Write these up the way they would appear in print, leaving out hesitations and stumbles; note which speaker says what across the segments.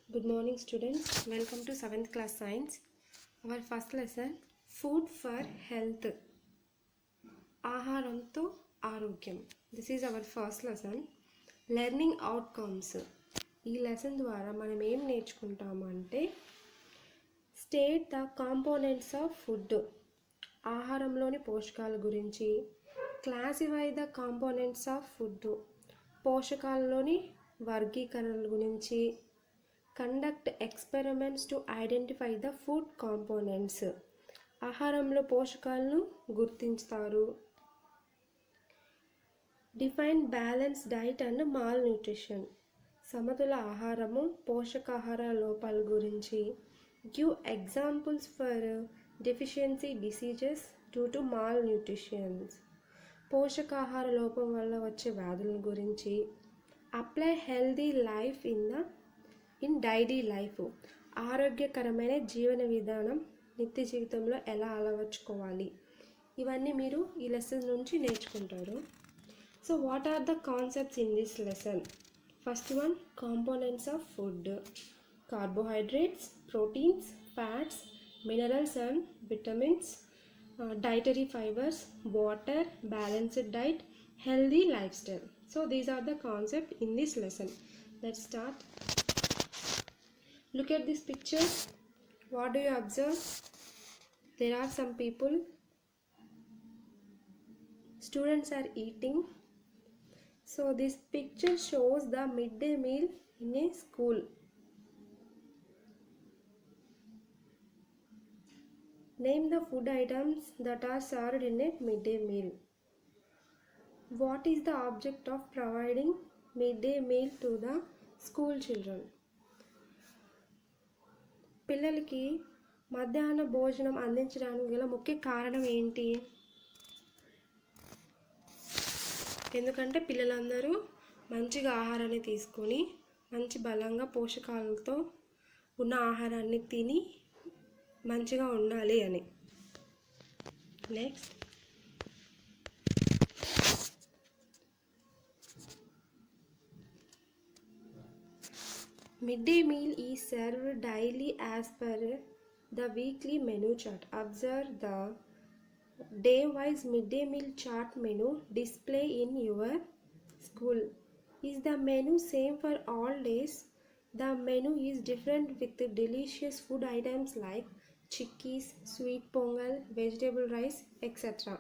Speaker 1: Good morning students. Welcome to 7th class science. Our first lesson, food for health. ఆహారంతో ఆరోగ్యం. This is our first lesson. Learning outcomes. ఈ lesson ద్వారా మనం ఏం నేర్చుకుంటాము అంటే state the components of food. ఆహారంలోని పోషకాల గురించి, classify the components of food. పోషకాలలోని వర్గీకరణల గురించి, conduct experiments to identify the food components. ఆహారంలో పోషకాలను గుర్తించుతారు. Define balance diet and malnutrition. సమతుల ఆహారము, పోషకాహార లోపాల గురించి. Give examples for deficiency diseases due to malnutritions. పోషకాహార లోపం వల్ల వచ్చే వ్యాధుల గురించి. Apply healthy life in daily life. ఆరోగ్యకరమైన జీవన విధానం నిత్య జీవితంలో ఎలా అలవర్చుకోవాలి, ఇవన్నీ మీరు ఈ లెసన్ నుంచి నేర్చుకుంటారు. So what are the concepts in this lesson? First one, components of food. Carbohydrates, proteins, fats, minerals and vitamins, dietary fibers, water, balanced diet, healthy lifestyle. So these are the concepts in this lesson. Let's start. Look at this picture. What do you observe? There are some people. Students are eating. So this picture shows the midday meal in a school. Name the food items that are served in a midday meal. What is the object of providing midday meal to the school children? పిల్లలకి మధ్యాహ్న భోజనం అందించడానికి గల ముఖ్య కారణం ఏంటి? ఎందుకంటే పిల్లలందరూ మంచిగా ఆహారాన్ని తీసుకొని మంచి బలంగా పోషకాలతో ఉన్న ఆహారాన్ని తిని మంచిగా ఉండాలి అని. Next, midday meal is served daily as per the weekly menu chart. Observe the day-wise midday meal chart menu display in your school. Is the menu same for all days? The menu is different with delicious food items like chickpeas, sweet pongal, vegetable rice, etc.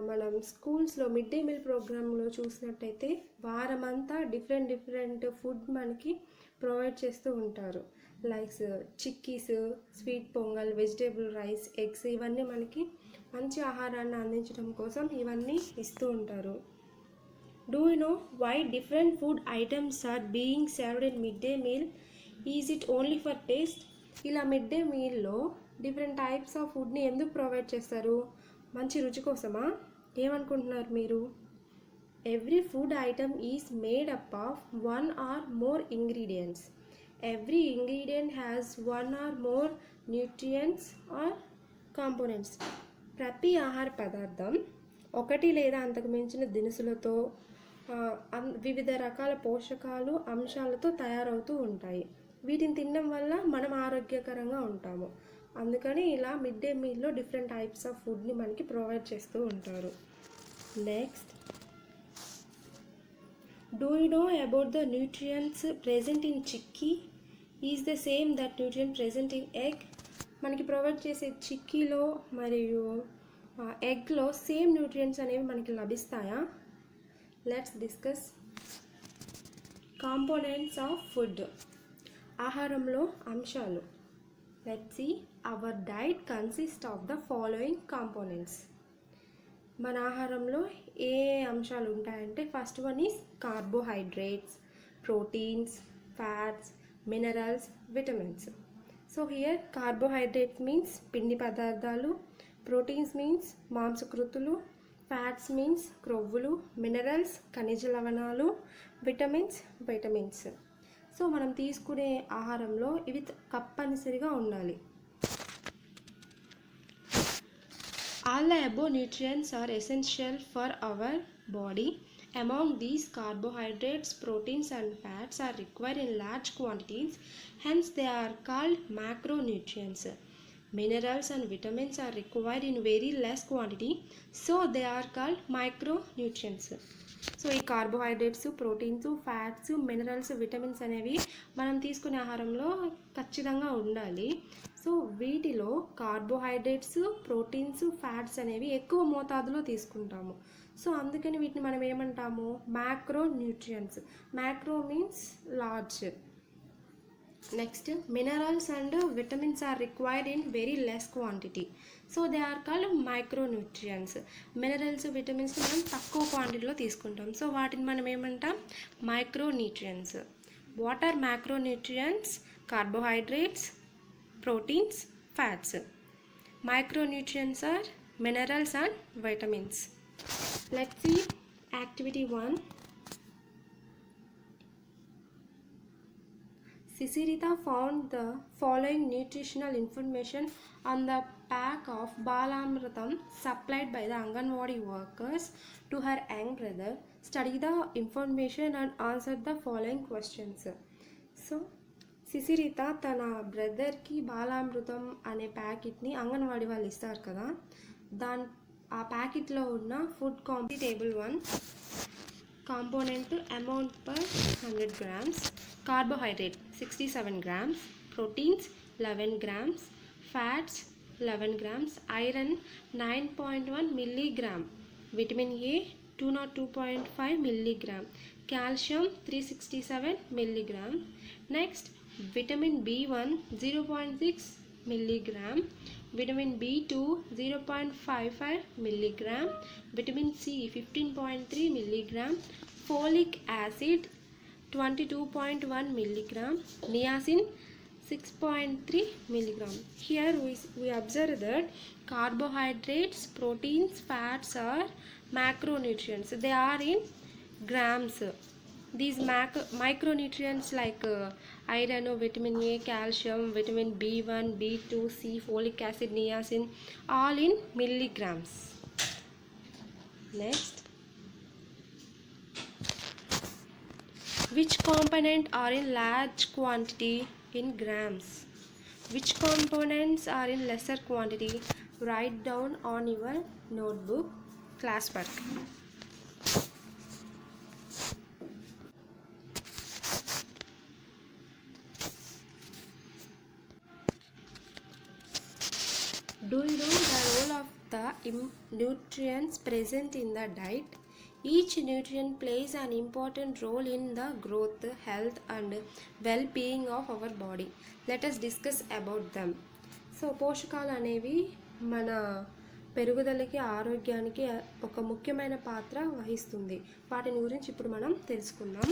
Speaker 1: మనం స్కూల్స్లో mid day meal ప్రోగ్రాంలో చూసినట్టయితే వారమంతా different food మనకి provide చేస్తూ ఉంటారు. Like chikkis, sweet pongal, vegetable rice, eggs, ఇవన్నీ మనకి మంచి ఆహారాన్ని అందించడం కోసం ఇవన్నీ ఇస్తూ ఉంటారు. Do you know why different food items are being served in mid day meal? Is it only for taste? ఇలా మిడ్ డే మీల్లో డిఫరెంట్ టైప్స్ ఆఫ్ ఫుడ్ని ఎందుకు ప్రొవైడ్ చేస్తారు? మంచి రుచి కోసమా? ఏమనుకుంటున్నారు మీరు? Every food item is made up of one or more ingredients. Every ingredient has one or more nutrients or components. ప్రతి ఆహార పదార్థం ఒకటి లేదా అంతకు మించిన దినుసులతో వివిధ రకాల పోషకాలు అంశాలతో తయారవుతూ ఉంటాయి. వీటిని తినడం వల్ల మనం ఆరోగ్యకరంగా ఉంటాము. అందుకని ఇలా మిడ్ డే మీల్లో డిఫరెంట్ టైప్స్ ఆఫ్ ఫుడ్ని మనకి ప్రొవైడ్ చేస్తూ ఉంటారు. Next, do you know about the nutrients present in chikki? Is the same that nutrient present in egg? మనకి ప్రొవైడ్ చేసే చిక్కీలో మరియు ఎగ్లో సేమ్ న్యూట్రియంట్స్ అనేవి మనకి లభిస్తాయా? Let's discuss components of food. ఆహారంలో అంశాలు. Let's see. Our diet consist of the following components. మన ఆహారంలో ఏ అంశాలు ఉంటాయంటే first one is carbohydrates, proteins, fats, minerals, vitamins. So here carbohydrates means పిండి పదార్థాలు, ప్రోటీన్స్ మీన్స్ మాంసకృతులు, ఫ్యాట్స్ మీన్స్ క్రొవ్వులు, మినరల్స్ ఖనిజ లవణాలు, విటమిన్స్. సో మనం తీసుకునే ఆహారంలో ఇవి తప్పనిసరిగా ఉండాలి. All the above nutrients are essential for our body Among these, carbohydrates, proteins and fats are required in large quantities, hence they are called macronutrients. Minerals and vitamins are required in very less quantity, so they are called micronutrients. So ఈ carbohydrates, proteins, fats, minerals, vitamins అనేవి మనం తీసుకునే ఆహారంలో ఖచ్చితంగా ఉండాలి. So వీటిలో carbohydrates, proteins, fats అనేవి ఎక్కువ మోతాదులో తీసుకుంటాము. సో అందుకని వీటిని మనం ఏమంటాము, macronutrients. Macro means large. Next, minerals and vitamins are required in very less quantity, so they are called micronutrients. Minerals, vitamins మనం తక్కువ క్వాంటిటీలో తీసుకుంటాం, సో వాటిని మనం ఏమంటాం, micronutrients. What are micronutrients? Carbohydrates, proteins, fats. Micronutrients are minerals and vitamins. Let's see activity 1. Sisirita found the following nutritional information on the pack of Balamritam supplied by the Anganwadi workers to her young brother. Study the information and answer the following questions. So సిసిరిత తన బ్రదర్కి బాలామృతం అనే ప్యాకెట్ని అంగన్వాడీ వాళ్ళు ఇస్తారు కదా, ఆ ప్యాకెట్లో ఉన్న food table 1 component amount per 100 grams, carbohydrate 67 grams, proteins 11 grams, fats 11 grams, iron 9.1 milligram, vitamin A 202.5 milligram, calcium 367 milligram. Next, vitamin B1 0.6 milligram, vitamin B2 0.55 milligram, vitamin C 15.3 milligram, folic acid 22.1 milligram, niacin 6.3 milligram. Here we observe that carbohydrates, proteins, fats are macronutrients. They are in grams. These micronutrients like iron, vitamin A, calcium, vitamin B1, B2, C, folic acid, niacin, all in milligrams. Next, which component are in large quantity in grams? Which components are in lesser quantity? Write down on your notebook. Classwork. Do you know the role of the nutrients present in the diet? Each nutrient plays an important role in the growth, health and well-being of our body. Let us discuss about them. So పోషకాలు అనేవి మన పెరుగుదలకి, ఆరోగ్యానికి ఒక ముఖ్యమైన పాత్ర వహిస్తుంది. వాటిని గురించి ఇప్పుడు మనం తెలుసుకుందాం.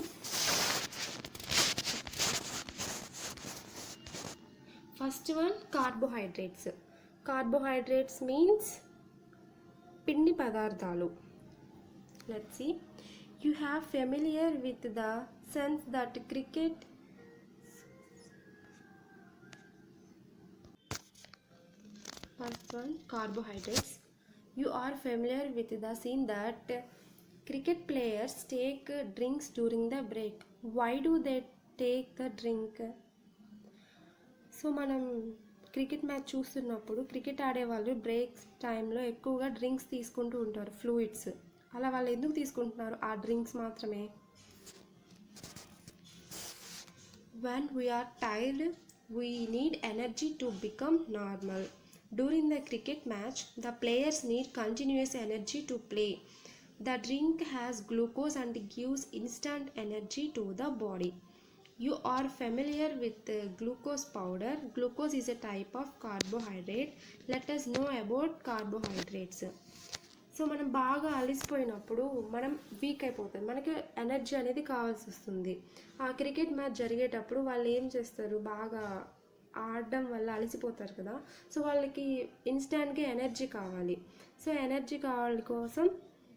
Speaker 1: First one, carbohydrates. Carbohydrates means పిండి పదార్థాలు. Let's see. You have familiar with the sense that cricket first one, carbohydrates. You are familiar with the scene that cricket players take drinks during the break. Why do they take the drink? So మనం cricket match చూస్తున్నప్పుడు cricket ఆడేవాళ్ళు breaks టైంలో ఎక్కువగా drinks తీసుకుంటూ ఉంటారు, fluids. అలా వాళ్ళు ఎందుకు తీసుకుంటున్నారు ఆ డ్రింక్స్ మాత్రమే? When we are tired, we need energy to become normal. During the cricket match, the players need continuous energy to play. The drink has glucose and gives instant energy to the body. You are familiar with glucose powder. Glucose is a type of carbohydrate. Let us know about carbohydrates. So మనం బాగా అలసిపోయినప్పుడు మనం week అయిపోతాం, మనకి energy అనేది కావాల్సి వస్తుంది. ఆ cricket match జరిగేటప్పుడు వాళ్ళు ఏం చేస్తారు, బాగా ఆడడం వల్ల అలసిపోతారు కదా, సో వాళ్ళకి ఇన్స్టాంట్గా ఎనర్జీ కావాలి. సో ఎనర్జీ కావాలి కోసం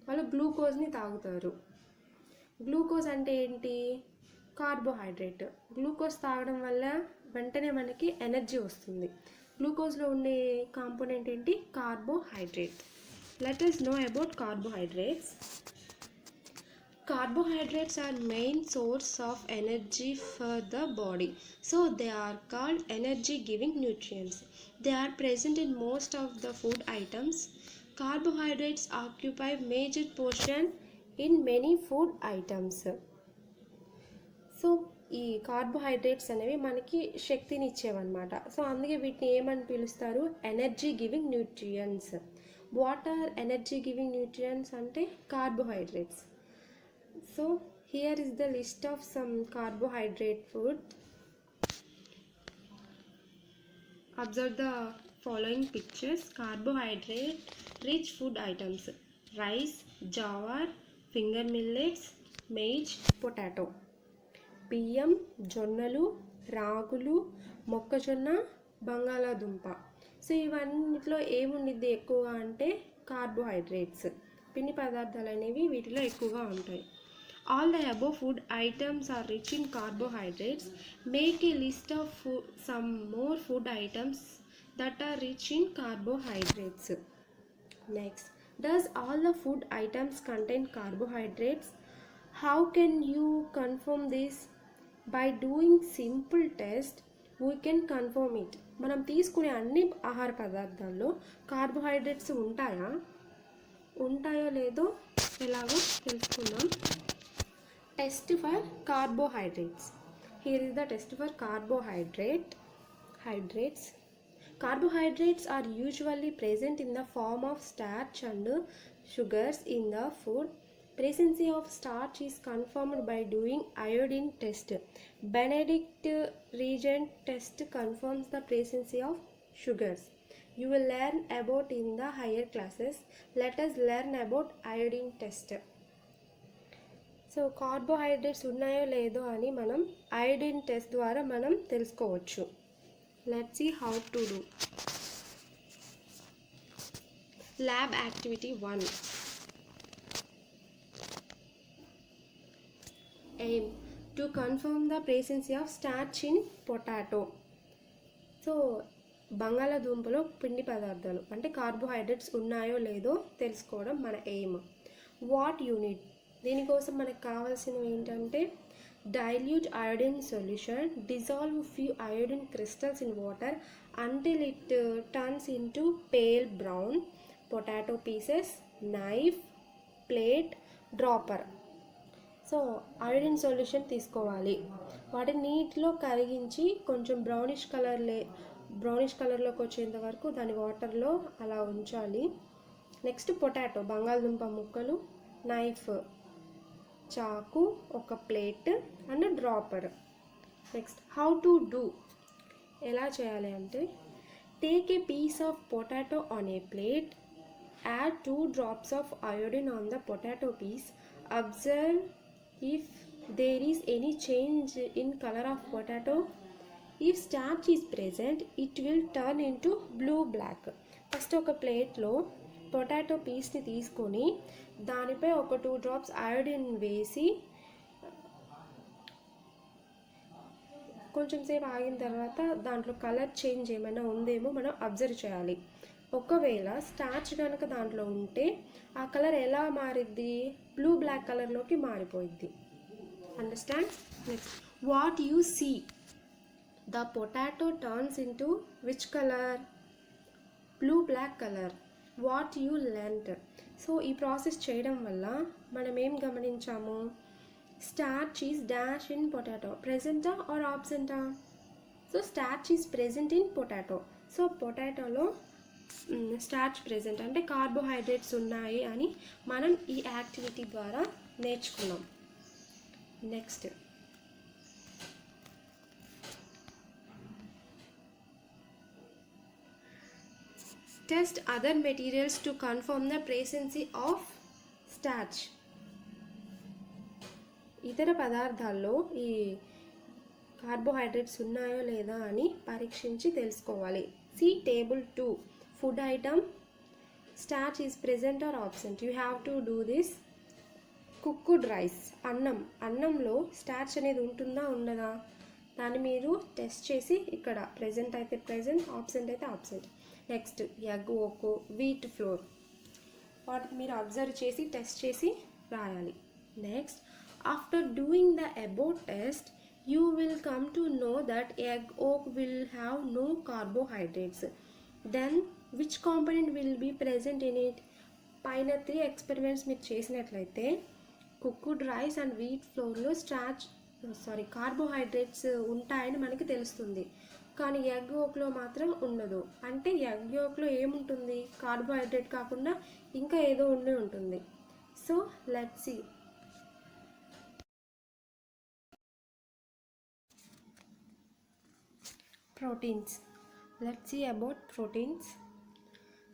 Speaker 1: వాళ్ళు గ్లూకోజ్ని తాగుతారు. గ్లూకోజ్ అంటే ఏంటి? కార్బోహైడ్రేట్. గ్లూకోజ్ తాగడం వల్ల వెంటనే మనకి ఎనర్జీ వస్తుంది. గ్లూకోజ్లో ఉండే కాంపోనెంట్ ఏంటి? Carbohydrate. Let us know about carbohydrates. Carbohydrates are main source of energy for the body, so they are called energy giving nutrients. They are present in most of the food items. Carbohydrates occupy major portion in many food items. So ఈ carbohydrates అనేవి మనకి శక్తిని ఇచ్చేవన్నమాట. So అందుకే వీటిని ఏమని పిలుస్తారు, energy giving nutrients. What are energy giving nutrients అంటే carbohydrates. So here is the list of some carbohydrate food. Observe the following pictures. Carbohydrate rich food items: rice, jowar, finger millets, maize, potato. బియ్యం, జొన్నలు, రాగులు, మొక్కజొన్న, బంగాళాదుంప. So ఇవన్నిట్లో ఏముండిద్ది ఎక్కువగా అంటే carbohydrates, పిండి పదార్థాలు అనేవి వీటిలో ఎక్కువగా ఉంటాయి. All the above food items are rich in carbohydrates. Make a list of some more food items that are rich in carbohydrates. Next, does all the food items contain carbohydrates? How can you confirm this? By doing simple test we can confirm it. మనం తీసుకునే అన్ని ఆహార పదార్థాల్లో carbohydrates ఉంటాయో లేదో ఎలాగో తెలుసుకుందాం. Test for carbohydrates. Here is the test for carbohydrates. Carbohydrates are usually present in the form of starch and sugars in the food. Presence of starch is confirmed by doing iodine test. Benedict reagent test confirms the presence of sugars. You will learn about in the higher classes. Let us learn about iodine test. సో carbohydrates ఉన్నాయో లేదో అని మనం iodine test ద్వారా మనం తెలుసుకోవచ్చు. Let's see how to do. Lab activity 1. Aim to confirm the presence of starch in potato. So బంగాళాదుంపలో పిండి పదార్థాలు అంటే కార్బోహైడ్రేట్స్ ఉన్నాయో లేదో తెలుసుకోవడం మన ఎయిమ్. వాట్ యూనిట్, దీనికోసం మనకు కావాల్సినవి ఏంటంటే dilute iodine solution, dissolve few iodine crystals in water until it turns into pale brown, potato pieces, knife, plate, dropper. So iodine solution తీసుకోవాలి, వాటిని నీటిలో కరిగించి కొంచెం బ్రౌనిష్ కలర్లోకి వచ్చేంత వరకు దాని వాటర్లో అలా ఉంచాలి. నెక్స్ట్ పొటాటో, బంగాళదుంప ముక్కలు, నైఫ్ చాకు, ఒక plate and dropper. Next how to do, ఎలా చేయాలి అంటే take a piece of potato on a plate, add 2 drops of iodine on the potato piece, observe if there is any change in color of potato. If starch is present it will turn into blue black. First ఒక ప్లేట్లో potato పీస్ని తీసుకొని దానిపై ఒక 2 drops iodine వేసి కొంచెం సేపు ఆగిన తర్వాత దాంట్లో కలర్ చేంజ్ ఏమైనా ఉందేమో మనం అబ్జర్వ్ చేయాలి. ఒకవేళ స్టార్చ్ కనుక దాంట్లో ఉంటే ఆ కలర్ ఎలా మారిద్ది, బ్లూ బ్లాక్ కలర్లోకి మారిపోయిద్ది. Understand? Next, what you see, the potato turns into which colour, blue black colour. What you learned, so ఈ ప్రాసెస్ చేయడం వల్ల మనం ఏం గమనించాము, starch is dash in potato, ప్రెజెంటా ఆర్ ఆబ్సెంటా? So starch is present in potato. So పొటాటోలో starch present అంటే కార్బోహైడ్రేట్స్ ఉన్నాయి అని మనం ఈ యాక్టివిటీ ద్వారా నేర్చుకున్నాం. Next, test other materials to confirm the presence of starch. ఇతర పదార్థాల్లో ఈ కార్బోహైడ్రేట్స్ ఉన్నాయో లేదా అని పరీక్షించి తెలుసుకోవాలి. See table 2. Food item, starch is present or absent. You have to do this. Cooked rice, అన్నంలో స్టార్చ్ అనేది ఉంటుందా ఉండదా దాన్ని మీరు టెస్ట్ చేసి ఇక్కడ ప్రెజెంట్ అయితే ప్రెజెంట్, ఆబ్సెంట్ అయితే absent. Next, egg yolk, wheat flour, వాటిని మీరు అబ్జర్వ్ చేసి టెస్ట్ చేసి రాయాలి. Next, after doing the above test, you will come to know that egg yolk will have no carbohydrates. Then, which component will be present in it? పైన 3 experiments మీరు చేసినట్లయితే cooked rice and wheat ఫ్లోర్లో carbohydrates ఉంటాయని మనకి తెలుస్తుంది. కానీ egg yolkలో మాత్రం ఉండదు. అంటే ఎగ్ yolkలో ఏముంటుంది? కార్బోహైడ్రేట్ కాకుండా ఇంకా ఏదో ఉండి ఉంటుంది. So let's see. Proteins. Let's see about proteins.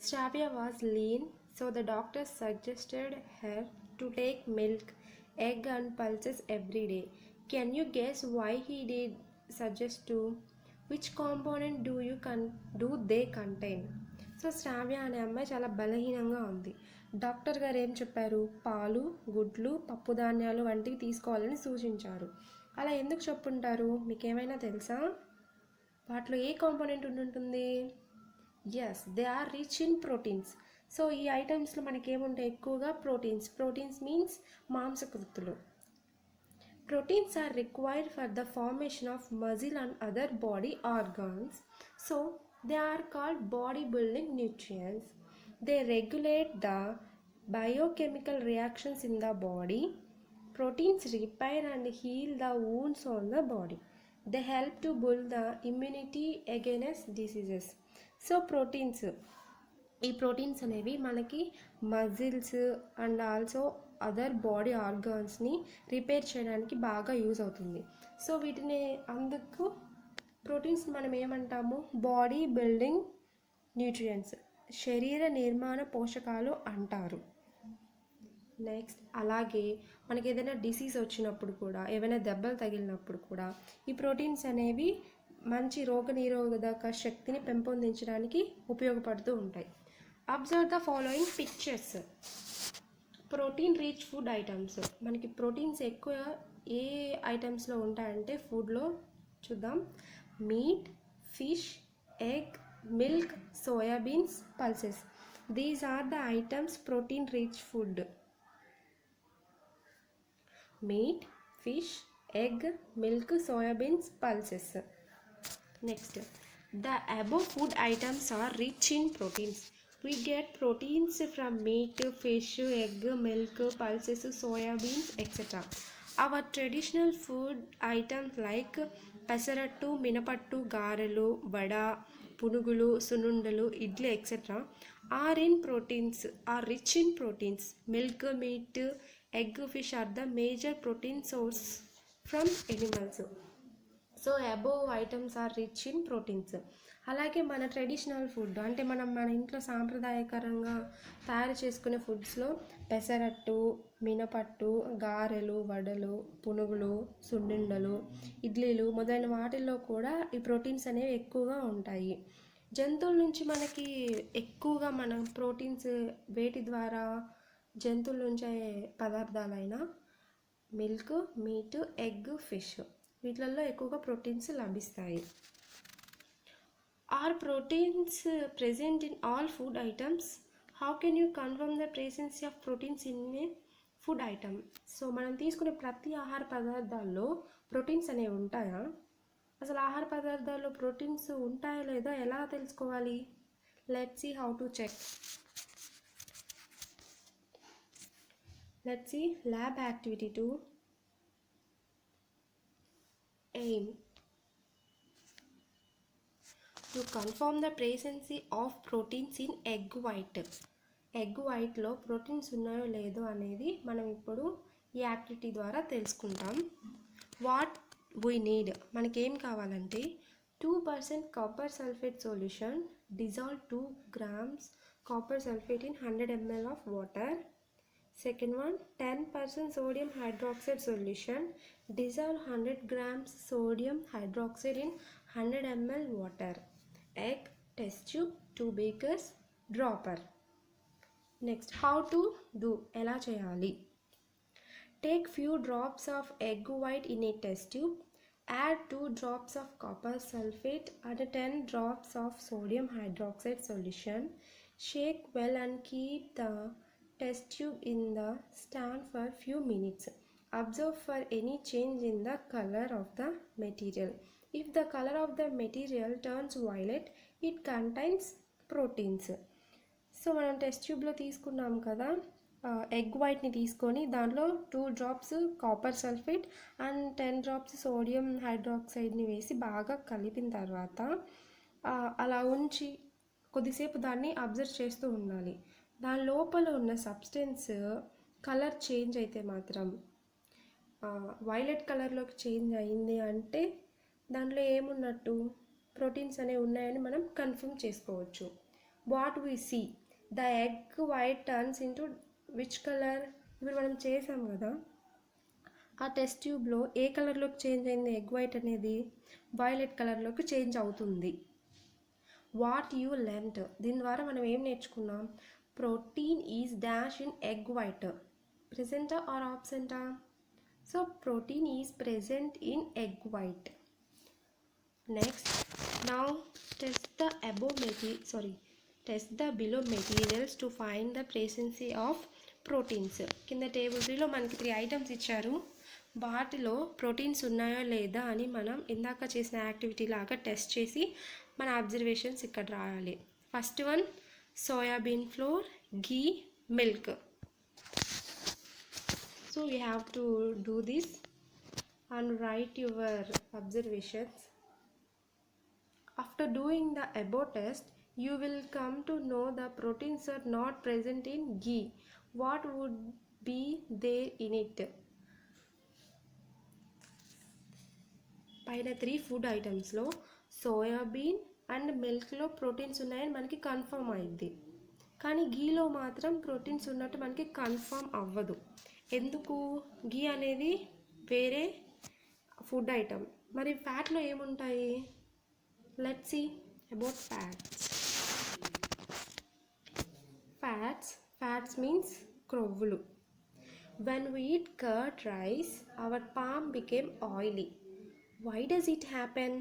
Speaker 1: Shravya was lean, so the doctor suggested her to take milk, egg and pulses every day. Can you guess why he did suggest to? Which component do they contain? So Shravya అనే అమ్మాయి చాలా బలహీనంగా ఉంది. Doctor గారు ఏం చెప్పారు? పాలు, గుడ్లు, పప్పు ధాన్యాలు వంటివి తీసుకోవాలని సూచించారు. అలా ఎందుకు చెప్పుంటారు? మీకేమైనా తెలుసా? వాటిలో ఏ కాంపోనెంట్ ఉంటుంది? Yes, they are rich in proteins. So ఈ ఐటమ్స్లో మనకి ఏముంటాయి? ఎక్కువగా ప్రోటీన్స్ మీన్స్ మాంసకృత్తులు. Proteins are required for the formation of muscle and other body organs. So they are called body building nutrients. They regulate the biochemical reactions in the body. Proteins repair and heal the wounds on the body. They help to build the immunity against diseases. So ఈ proteins అనేవి మనకి muscles and also other body ఆర్గాన్స్ని repair చేయడానికి బాగా use అవుతుంది. So వీటిని అందుకు proteins మనం ఏమంటాము? బాడీ బిల్డింగ్ న్యూట్రియంట్స్, శరీర నిర్మాణ పోషకాలు అంటారు. నెక్స్ట్, అలాగే మనకి ఏదైనా డిసీజ్ వచ్చినప్పుడు కూడా, ఏమైనా దెబ్బలు తగిలినప్పుడు కూడా ఈ ప్రోటీన్స్ అనేవి మంచి రోగనిరోధక శక్తిని పెంపొందించడానికి ఉపయోగపడుతూ ఉంటాయి. Observe the following pictures. Protein rich food items. మనకి ప్రోటీన్స్ ఎక్కువ ఏ ఐటమ్స్లో ఉంటాయంటే ఫుడ్లో చూద్దాం. Meat, fish, egg, milk, soyabeans, pulses. These are the items protein rich food. Meat, fish, egg, milk, soybeans, pulses. Next, the above food items are rich in proteins. We get proteins from meat, fish, egg, milk, pulses, soybeans, etc. Our traditional food items like pesarattu, minapattu, garelu, vada, punugulu, sunnundalu, idli, etc. are rich in proteins. Milk, meat, egg, fish are the major protein source from animals. So above items are rich in proteins. అలాగే మన traditional food అంటే మన ఇంట్లో సాంప్రదాయకరంగా తయారు చేసుకునే ఫుడ్స్లో పెసరట్టు, మినపట్టు, గారెలు, వడలు, పునుగులు, సున్నుండలు, ఇడ్లీలు మొదలైన వాటిల్లో కూడా ఈ ప్రోటీన్స్ అనేవి ఎక్కువగా ఉంటాయి. జంతువుల నుంచి మనకి ఎక్కువగా మనం ప్రోటీన్స్ వేటి ద్వారా? జంతువుల నుంచే పదార్థాలైన మిల్క్, మీట్, ఎగ్, ఫిష్ వీటిల్లో ఎక్కువగా ప్రోటీన్స్ లభిస్తాయి. Are proteins present in all food items? How can you confirm the presence of proteins in a food item? So మనం తీసుకునే ప్రతి ఆహార పదార్థాల్లో ప్రోటీన్స్ అనేవి ఉంటాయా? అసలు ఆహార పదార్థాల్లో ప్రోటీన్స్ ఉంటాయా లేదా ఎలా తెలుసుకోవాలి? Let's see how to check. Let's see lab activity 2. Aim to confirm the presence of proteins in egg white. Egg వైట్లో ప్రోటీన్స్ ఉన్నాయో లేదో అనేది మనం ఇప్పుడు ఈ యాక్టివిటీ ద్వారా తెలుసుకుంటాం. వాట్ వీ నీడ్, మనకేం కావాలంటే 2% copper sulphate solution, dissolve 2 grams copper sulfate in 100 ml of water. Second one, 10% sodium hydroxide solution, dissolve 100 grams sodium hydroxide in 100 ml water. Egg, test tube, 2 beakers, dropper. Next, how to do, ఎలా చేయాలి? Take few drops of egg white in a test tube, add 2 drops of copper sulfate and 10 drops of sodium hydroxide solution. Shake well and keep the test tube in the stand for few minutes. Observe for any change in the color of the material. If the color of the material turns violet, it contains proteins. So మనం test ట్యూబ్లో తీసుకున్నాం కదా, egg వైట్ని తీసుకొని దాంట్లో 2 drops copper sulphate and 10 drops sodium హైడ్రాక్సైడ్ని వేసి బాగా కలిపిన తర్వాత అలా ఉంచి కొద్దిసేపు దాన్ని అబ్జర్వ్ చేస్తూ ఉండాలి. దాని లోపల ఉన్న సబ్స్టెన్స్ కలర్ చేంజ్ అయితే మాత్రం వైలెట్ కలర్లోకి చేంజ్ అయింది అంటే దాంట్లో ఏమున్నట్టు ప్రోటీన్స్ అనేవి ఉన్నాయని మనం కన్ఫర్మ్ చేసుకోవచ్చు. What we see the egg white turns into which colour? ఇప్పుడు మనం చేసాం కదా, ఆ టెస్ట్ ట్యూబ్లో ఏ కలర్లోకి చేంజ్ అయింది ఎగ్ వైట్ అనేది? వైలెట్ కలర్లోకి చేంజ్ అవుతుంది. వాట్ యూ లెర్న్డ్, దీని ద్వారా మనం ఏం నేర్చుకున్నాం? Protein is dash in egg white. ప్రెజెంటా ఆర్ ఆబ్సెంటా? So protein is present in egg white. Next, now test the below materials to find the presence of proteins. కింద టేబుల్ 3లో మనకి 3 ఐటమ్స్ ఇచ్చారు. వాటిలో ప్రోటీన్స్ ఉన్నాయో లేదా అని మనం ఇందాక చేసిన యాక్టివిటీ లాగా టెస్ట్ చేసి మన అబ్జర్వేషన్స్ ఇక్కడ రాయాలి. First one, soybean floor, ghee, milk. So you have to do this and write your observations. After doing the above test, you will come to know the proteins are not present in ghee. What would be there in it? పైన 3 food ఐటమ్స్లో soybean and మిల్క్లో proteins ఉన్నాయని మనకి confirm అయింది, కానీ ఘీలో మాత్రం proteins ఉన్నట్టు మనకి confirm అవ్వదు. ఎందుకు? ఘీ అనేది వేరే ఫుడ్ ఐటమ్. మరి ఫ్యాట్లో ఏముంటాయి? Let's see about fats means క్రొవ్వులు. when we eat curd rice, our palm became oily. why does it happen?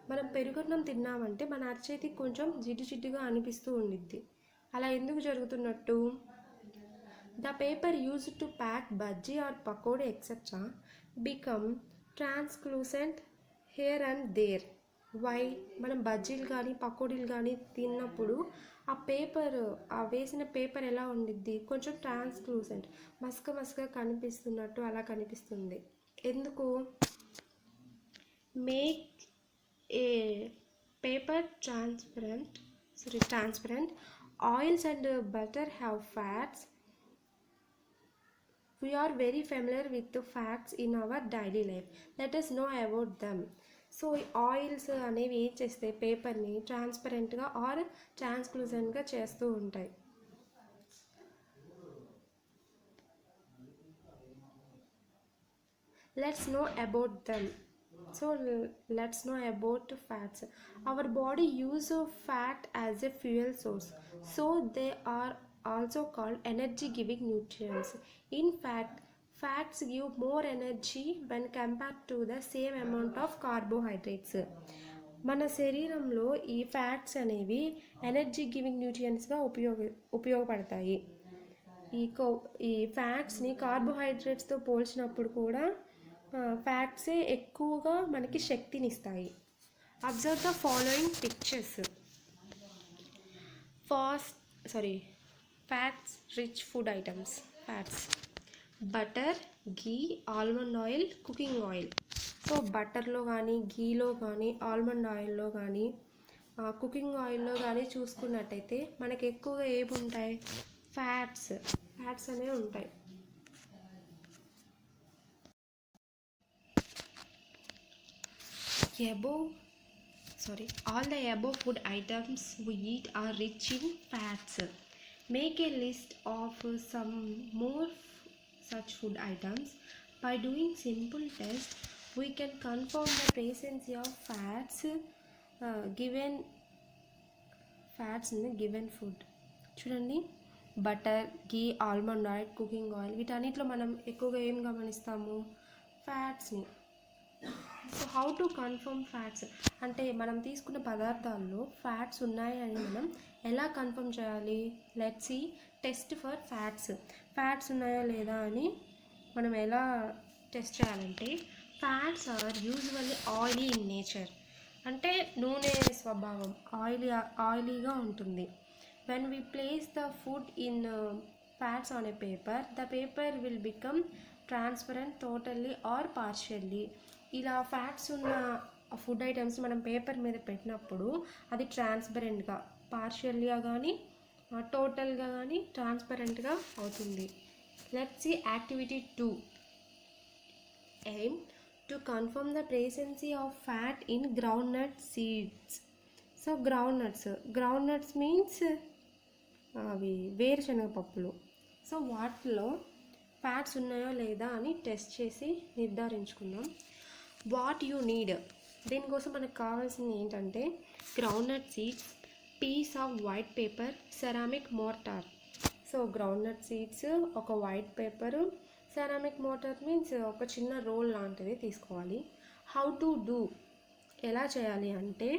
Speaker 1: మనం పెరుగన్నం తిన్నామంటే మన అరచేతి కొంచెం జిడ్డుగా అనిపిస్తూ ఉండిద్ది. అలా ఎందుకు జరుగుతున్నట్టు? the paper used to pack bhaji or pakodi etc become translucent here and there. Why? మనం బజ్జీలు కానీ పకోడీలు కానీ తిన్నప్పుడు ఆ వేసిన పేపర్ ఎలా ఉండిద్ది? కొంచెం ట్రాన్స్లూసెంట్, మసకగా కనిపిస్తున్నట్టు అలా కనిపిస్తుంది. ఎందుకు? Make a paper transparent. Oils and butter have fats. We are very familiar with the facts in our daily life. Let us know about them. So oils అనేవి ఏం చేస్తాయి? పేపర్ని ట్రాన్స్పరెంట్గా ఆర్ ట్రాన్స్లూసెంట్గా చేస్తూ ఉంటాయి. Let's know about them. So let's know about fats. Our body use fat as a fuel source, so they are also called energy giving nutrients. In fact, fats give more energy when compared to the same amount of carbohydrates. మన శరీరంలో ఈ fats అనేవి energy giving న్యూట్రియంట్స్గా ఉపయోగపడతాయి. ఈ ఫ్యాట్స్ని కార్బోహైడ్రేట్స్తో పోల్చినప్పుడు కూడా ఫ్యాట్సే ఎక్కువగా మనకి శక్తినిస్తాయి. Observe the following pictures. Fats rich food items. Fats: butter, ghee, almond oil, cooking oil. So బటర్లో కానీ ఘీలో కానీ ఆల్మండ్ ఆయిల్లో కానీ కుకింగ్ ఆయిల్లో కానీ చూసుకున్నట్టయితే మనకి ఎక్కువగా ఏముంటాయి? ఫ్యాట్స్ అనేవి ఉంటాయి. all the above food items we eat are rich in fats. Make a list of some more such food items. By doing simple test, we can confirm the presence of fats in the given food. చూడండి, butter, ghee, almond oil, cooking oil, వీటన్నిటిలో మనం ఎక్కువగా ఏం గమనిస్తాము? ఫ్యాట్స్ని. So how to confirm fats అంటే మనం తీసుకున్న పదార్థాల్లో ఫ్యాట్స్ ఉన్నాయని మనం ఎలా కన్ఫర్మ్ చేయాలి? Let's see test for fats ఉన్నాయా లేదా అని మనం ఎలా టెస్ట్ చేయాలంటే, fats are usually oily in nature, అంటే నూనె స్వభావం ఆయిలీగా ఉంటుంది. When we place the food in fats on a paper, the paper will become transparent totally or partially. ఇలా ఫ్యాట్స్ ఉన్న ఫుడ్ ఐటమ్స్ మనం పేపర్ మీద పెట్టినప్పుడు అది ట్రాన్స్పరెంట్గా, పార్షియల్గా కానీ టోటల్గా కానీ ట్రాన్స్పరెంట్గా అవుతుంది. Let's see activity 2. Aim to confirm the presence of fat in groundnut seeds. So groundnuts means అవి వేరుశనగ పప్పులు. సో వాటిలో ఫ్యాట్స్ ఉన్నాయో లేదా అని టెస్ట్ చేసి నిర్ధారించుకుందాం. వాట్ యూ నీడ్, దీనికోసం మనకు కావాల్సింది ఏంటంటే groundnut seeds, piece of white paper, ceramic mortar. So groundnut seeds, ఒక white paper, ceramic mortar means ఒక చిన్న రోల్ లాంటిది తీసుకోవాలి. హౌ టు డూ, ఎలా చేయాలి అంటే,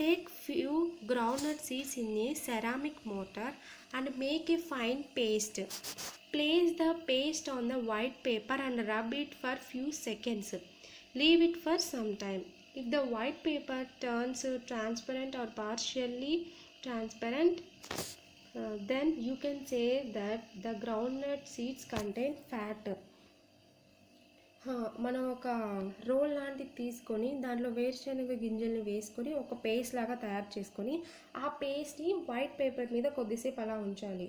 Speaker 1: take few groundnut seeds in a ceramic mortar and make a fine paste. Place the paste on the white paper and rub it for few seconds. Leave it for some time. If the white paper turns transparent or partially transparent, then you can say that the groundnut seeds contain fat. మనం ఒక role లాంటిది తీసుకొని దాంట్లో వేరుశనగ గింజల్ని వేసుకొని ఒక paste లాగా తయారు చేసుకొని ఆ పేస్ట్ని వైట్ పేపర్ మీద కొద్దిసేపు అలా ఉంచాలి.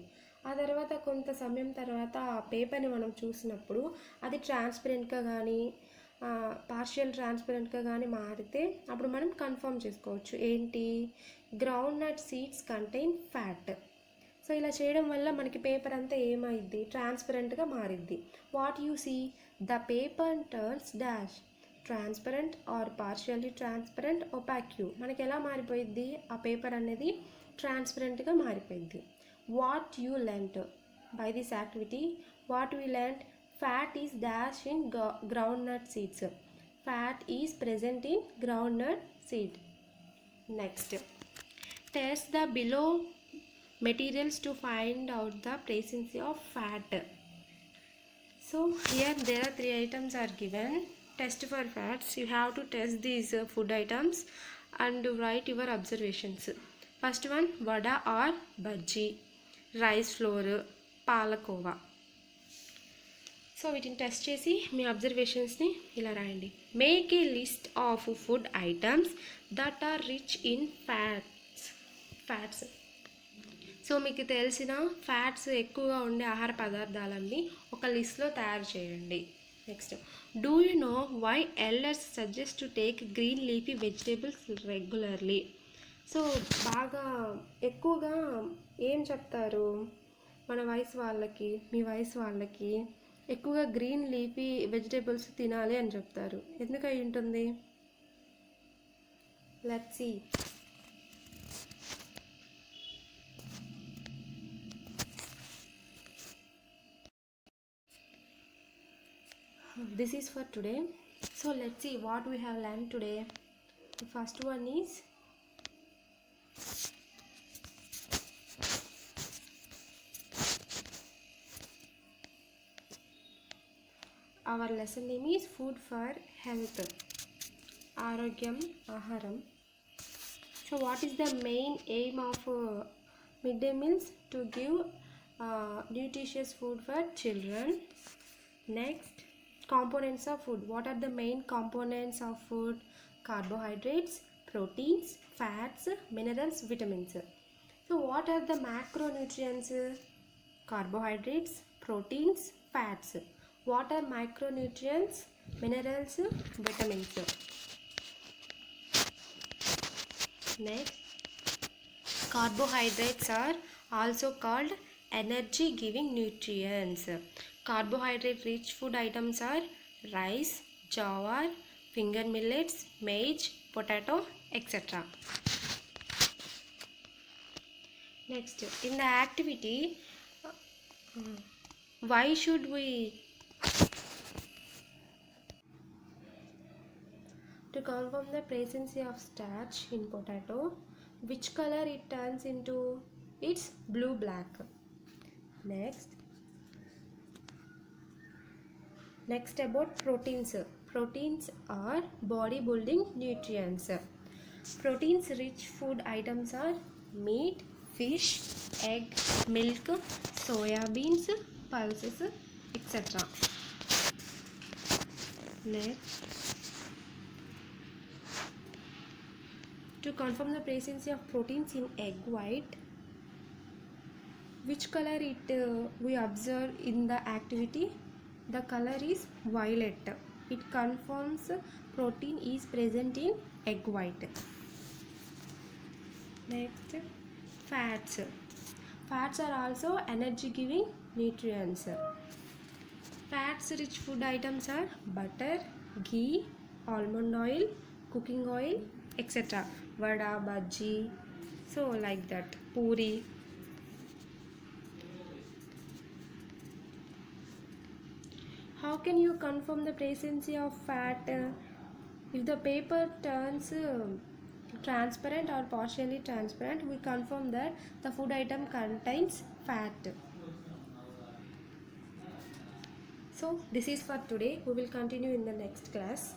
Speaker 1: ఆ తర్వాత కొంత సమయం తర్వాత ఆ పేపర్ని మనం చూసినప్పుడు అది ట్రాన్స్పరెంట్గా కానీ పార్షియల్ ట్రాన్స్పరెంట్గా కానీ మారితే అప్పుడు మనం కన్ఫర్మ్ చేసుకోవచ్చు ఏంటి, groundnut seeds contain fat. So ఇలా చేయడం వల్ల మనకి పేపర్ అంతా ఏమైద్ది, ట్రాన్స్పరెంట్గా మారిద్ది. What you see, the paper turns dash transparent or partially transparent opaque. మనకి ఎలా మారిపోయిద్ది, ఆ పేపర్ అనేది ట్రాన్స్పరెంట్గా మారిపోయిద్ది. What you learned by this activity, what we learned, fat is dash in groundnut seeds. Fat is present in groundnut seed. Next, test the below materials to find out the presence of fat. So here there are 3 items are given. Test for fats. You have to test these food items and write your observations. First one, vada or bhaji, rice flour, palakova. So వీటిని test చేసి మీ అబ్జర్వేషన్స్ని ఇలా రాయండి. Make a list of food items that are rich in fats. So మీకు తెలిసిన fats ఎక్కువగా ఉండే ఆహార పదార్థాలన్నీ ఒక లిస్ట్లో తయారు చేయండి. Next, do you know why elders suggest to take green leafy vegetables regularly. So బాగా ఎక్కువగా ఏం చెప్తారు మన వయసు వాళ్ళకి, మీ వయసు వాళ్ళకి ఎక్కువగా గ్రీన్ లీఫీ వెజిటేబుల్స్ తినాలి అని చెప్తారు. ఎందుకు అయి ఉంటుంది, let's see. This is for today. So let's see what we have learned today. The first one is our lesson name is food for health, ఆరోగ్యం ఆహారం. So what is the main aim of midday meals? To give nutritious food for children. Next, components of food. What are the main components of food? Carbohydrates, proteins, fats, minerals, vitamins. So what are the macronutrients? Carbohydrates, proteins, fats. What are micronutrients? Minerals, vitamins. Next, carbohydrates are also called energy giving nutrients. Carbohydrate rich food items are rice, jawar, finger millets, maize, potato, etc. Next, in the activity, why should we, to confirm the presence of starch in potato, which color it turns into, it's blue black. Next about proteins. Proteins are body building nutrients. Proteins rich food items are meat, fish, egg, milk, soya beans, pulses, etc. Next, to confirm the presence of proteins in egg white, which color we observe in the activity? The color is violet. It confirms protein is present in egg white. Next, fats. Fats are also energy giving nutrients. Fats rich food items are butter, ghee, almond oil, cooking oil, etc. Vada, bhaji, so like that, puri. How can you confirm the presence of fat? If the paper turns transparent or partially transparent, we confirm that the food item contains fat. So this is for today. We will continue in the next class.